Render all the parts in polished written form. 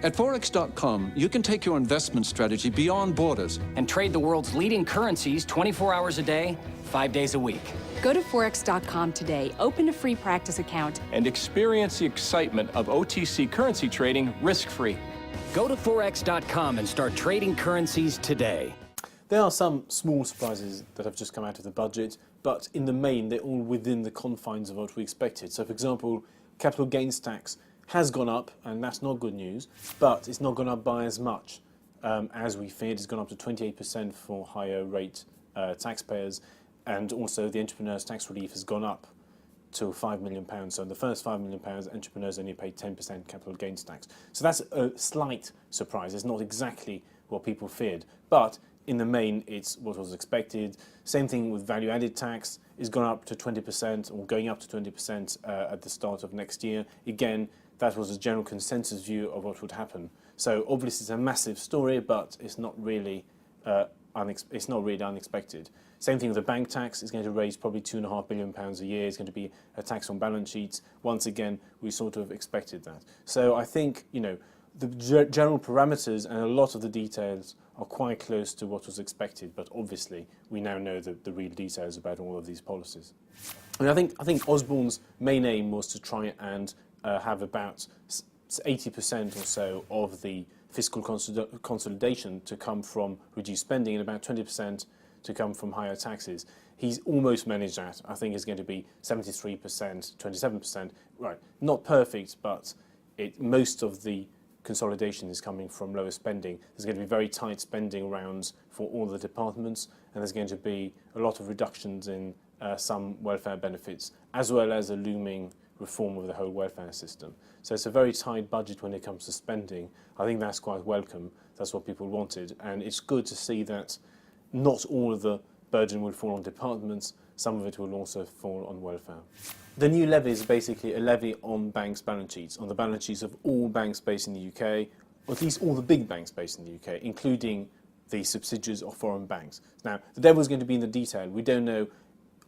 At Forex.com, you can take your investment strategy beyond borders and trade the world's leading currencies 24 hours a day, 5 days a week. Go to Forex.com today, open a free practice account, and experience the excitement of OTC currency trading risk-free. Go to Forex.com and start trading currencies today. There are some small surprises that have just come out of the budget, but in the main, they're all within the confines of what we expected. So, for example, capital gains tax has gone up, and that's not good news, but it's not gone up by as much as we feared. It's gone up to 28% for higher rate taxpayers, and also the entrepreneurs' tax relief has gone up to £5 million. So in the first £5 million, entrepreneurs only paid 10% capital gains tax. So that's a slight surprise. It's not exactly what people feared, but in the main, it's what was expected. Same thing with value-added tax. It's gone up to 20%, or going up to 20% at the start of next year. Again, that was a general consensus view of what would happen. So obviously it's a massive story, but it's not really unexpected. Same thing with the bank tax. It's going to raise probably £2.5 billion a year. It's going to be a tax on balance sheets. Once again, we sort of expected that. So I think, you know, the general parameters and a lot of the details are quite close to what was expected, but obviously we now know the real details about all of these policies. And I think Osborne's main aim was to try and have about 80% or so of the fiscal consolidation to come from reduced spending and about 20% to come from higher taxes. He's almost managed that. I think it's going to be 73%, 27%. Right, not perfect, but most of the consolidation is coming from lower spending. There's going to be very tight spending rounds for all the departments, and there's going to be a lot of reductions in some welfare benefits, as well as a looming reform of the whole welfare system. So it's a very tight budget when it comes to spending. I think that's quite welcome. That's what people wanted. And it's good to see that not all of the burden will fall on departments. Some of it will also fall on welfare. The new levy is basically a levy on banks' balance sheets, on the balance sheets of all banks based in the UK, or at least all the big banks based in the UK, including the subsidiaries of foreign banks. Now, the devil's going to be in the detail. We don't know.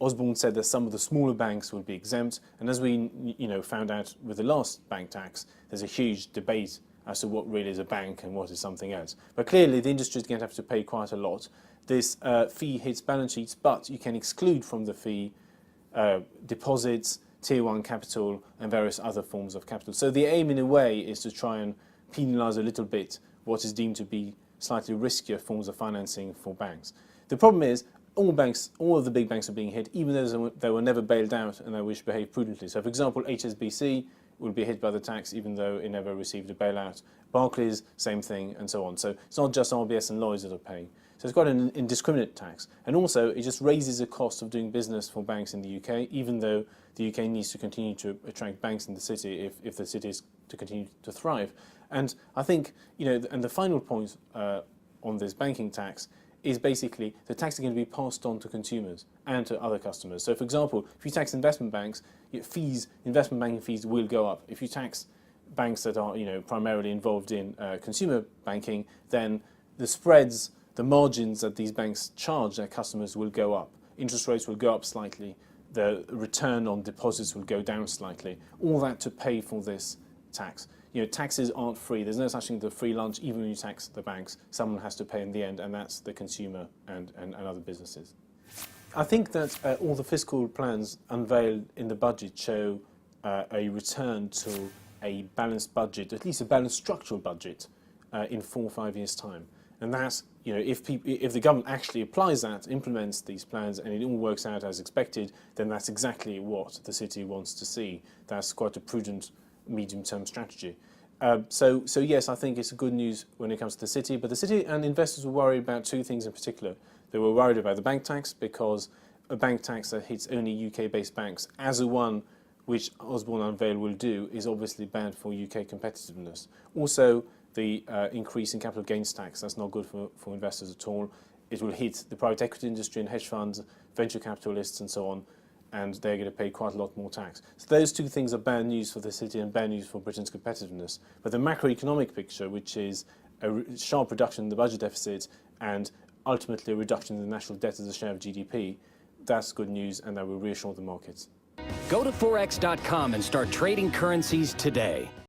Osborne said that some of the smaller banks would be exempt, and as we found out with the last bank tax, there's a huge debate as to what really is a bank and what is something else. But clearly the industry is going to have to pay quite a lot. This fee hits balance sheets, but you can exclude from the fee deposits, Tier 1 capital, and various other forms of capital. So the aim in a way is to try and penalise a little bit what is deemed to be slightly riskier forms of financing for banks. The problem is, all of the big banks are being hit, even though they were never bailed out and they wish to behave prudently. So, for example, HSBC will be hit by the tax even though it never received a bailout. Barclays, same thing, and so on. So it's not just RBS and Lloyds that are paying. So it's quite an indiscriminate tax. And also, it just raises the cost of doing business for banks in the UK, even though the UK needs to continue to attract banks in the city if the city is to continue to thrive. And I think, and the final point on this banking tax is basically the tax is going to be passed on to consumers and to other customers. So, for example, if you tax investment banks, investment banking fees will go up. If you tax banks that are, primarily involved in consumer banking, then the spreads, the margins that these banks charge their customers will go up. Interest rates will go up slightly. The return on deposits will go down slightly. All that to pay for this tax. Taxes aren't free. There's no such thing as a free lunch, even when you tax the banks. Someone has to pay in the end, and that's the consumer and other businesses. I think that all the fiscal plans unveiled in the budget show a return to a balanced budget, at least a balanced structural budget, in 4 or 5 years' time. And that's, if the government actually applies that, implements these plans, and it all works out as expected, then that's exactly what the city wants to see. That's quite a prudent medium-term strategy. So yes, I think it's good news when it comes to the city, but the city and investors were worried about two things in particular. They were worried about the bank tax, because a bank tax that hits only UK-based banks, as the one which Osborne unveiled will do, is obviously bad for UK competitiveness. Also, the increase in capital gains tax, that's not good for investors at all. It will hit the private equity industry and hedge funds, venture capitalists and so on, and they're going to pay quite a lot more tax. So those two things are bad news for the city and bad news for Britain's competitiveness. But the macroeconomic picture, which is a sharp reduction in the budget deficit and ultimately a reduction in the national debt as a share of GDP, that's good news, and that will reassure the markets. Go to Forex.com and start trading currencies today.